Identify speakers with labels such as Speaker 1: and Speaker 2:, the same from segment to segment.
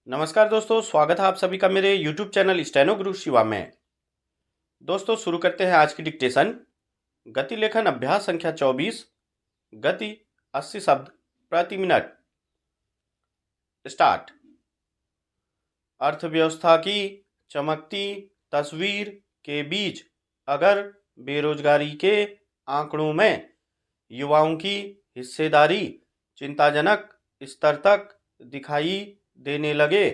Speaker 1: नमस्कार दोस्तों, स्वागत है आप सभी का मेरे YouTube चैनल स्टेनो गुरु शिवा में। दोस्तों शुरू करते हैं आज की डिक्टेशन। गति लेखन अभ्यास संख्या 24। गति 80 शब्द प्रति मिनट। स्टार्ट। अर्थव्यवस्था की चमकती तस्वीर के बीच अगर बेरोजगारी के आंकड़ों में युवाओं की हिस्सेदारी चिंताजनक स्तर तक दिखाई देने लगे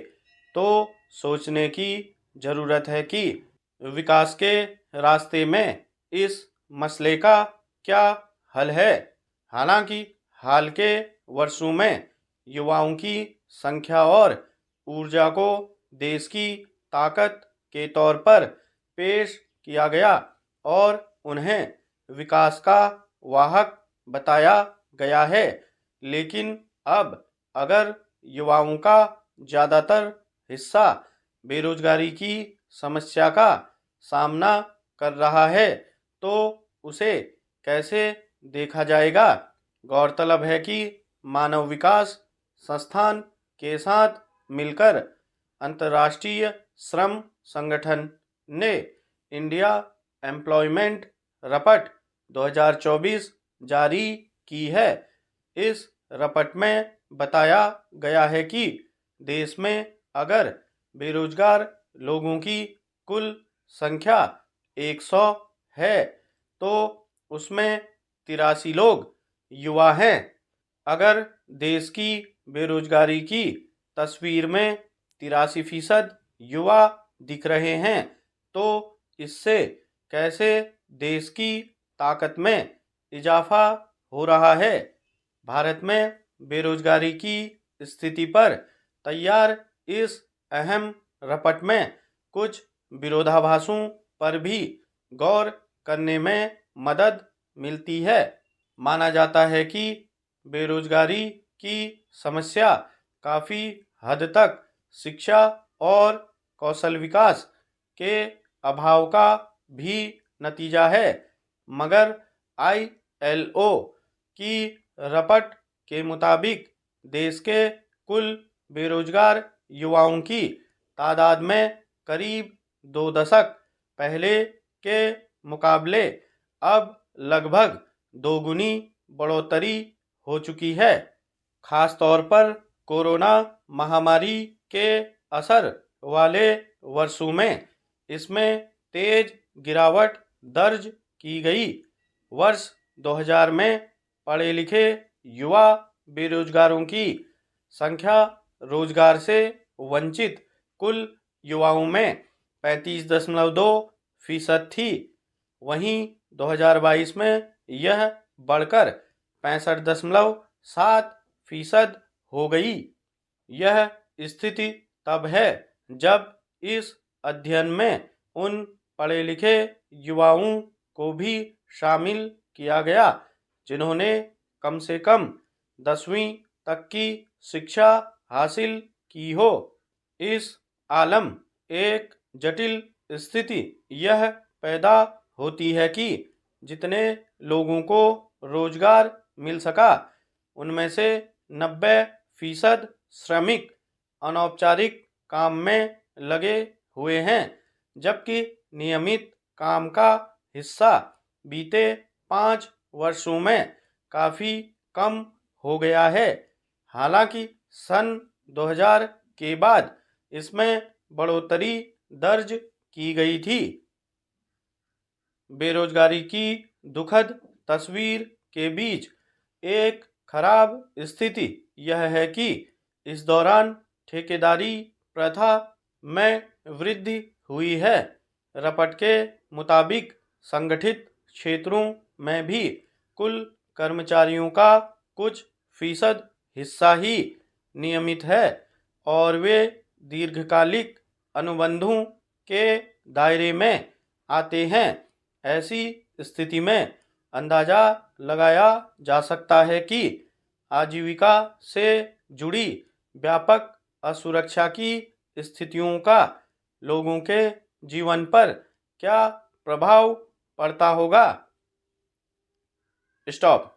Speaker 1: तो सोचने की जरूरत है कि विकास के रास्ते में इस मसले का क्या हल है। हालांकि हाल के वर्षों में युवाओं की संख्या और ऊर्जा को देश की ताकत के तौर पर पेश किया गया और उन्हें विकास का वाहक बताया गया है, लेकिन अब अगर युवाओं का ज़्यादातर हिस्सा बेरोजगारी की समस्या का सामना कर रहा है तो उसे कैसे देखा जाएगा। गौरतलब है कि मानव विकास संस्थान के साथ मिलकर अंतर्राष्ट्रीय श्रम संगठन ने इंडिया एम्प्लॉयमेंट रपट 2024 जारी की है। इस रपट में बताया गया है कि देश में अगर बेरोजगार लोगों की कुल संख्या 100 है तो उसमें 83 लोग युवा हैं। अगर देश की बेरोजगारी की तस्वीर में 83% युवा दिख रहे हैं तो इससे कैसे देश की ताकत में इजाफा हो रहा है। भारत में बेरोजगारी की स्थिति पर तैयार इस अहम रपट में कुछ विरोधाभासों पर भी गौर करने में मदद मिलती है। माना जाता है कि बेरोजगारी की समस्या काफ़ी हद तक शिक्षा और कौशल विकास के अभाव का भी नतीजा है, मगर ILO की रपट के मुताबिक देश के कुल बेरोजगार युवाओं की तादाद में करीब 2 दशक पहले के मुकाबले अब लगभग दोगुनी बढ़ोतरी हो चुकी है। खास तौर पर कोरोना महामारी के असर वाले वर्षों में इसमें तेज गिरावट दर्ज की गई। वर्ष 2000 में पढ़े लिखे युवा बेरोजगारों की संख्या रोजगार से वंचित कुल युवाओं में 35.2% थी। वहीं 2022 में यह बढ़कर 65.7% हो गई। यह स्थिति तब है जब इस अध्ययन में उन पढ़े लिखे युवाओं को भी शामिल किया गया जिन्होंने कम से कम 10वीं तक की शिक्षा हासिल की हो। इस आलम एक जटिल स्थिति यह पैदा होती है कि जितने लोगों को रोजगार मिल सका उनमें से 90% श्रमिक अनौपचारिक काम में लगे हुए हैं, जबकि नियमित काम का हिस्सा बीते 5 वर्षों में काफ़ी कम हो गया है। हालांकि सन 2000 के बाद इसमें बढ़ोतरी दर्ज की गई थी। बेरोजगारी की दुखद तस्वीर के बीच एक खराब स्थिति यह है कि इस दौरान ठेकेदारी प्रथा में वृद्धि हुई है। रपट के मुताबिक संगठित क्षेत्रों में भी कुल कर्मचारियों का कुछ फीसद हिस्सा ही नियमित है और वे दीर्घकालिक अनुबंधों के दायरे में आते हैं। ऐसी स्थिति में अंदाजा लगाया जा सकता है कि आजीविका से जुड़ी व्यापक असुरक्षा की स्थितियों का लोगों के जीवन पर क्या प्रभाव पड़ता होगा। स्टॉप।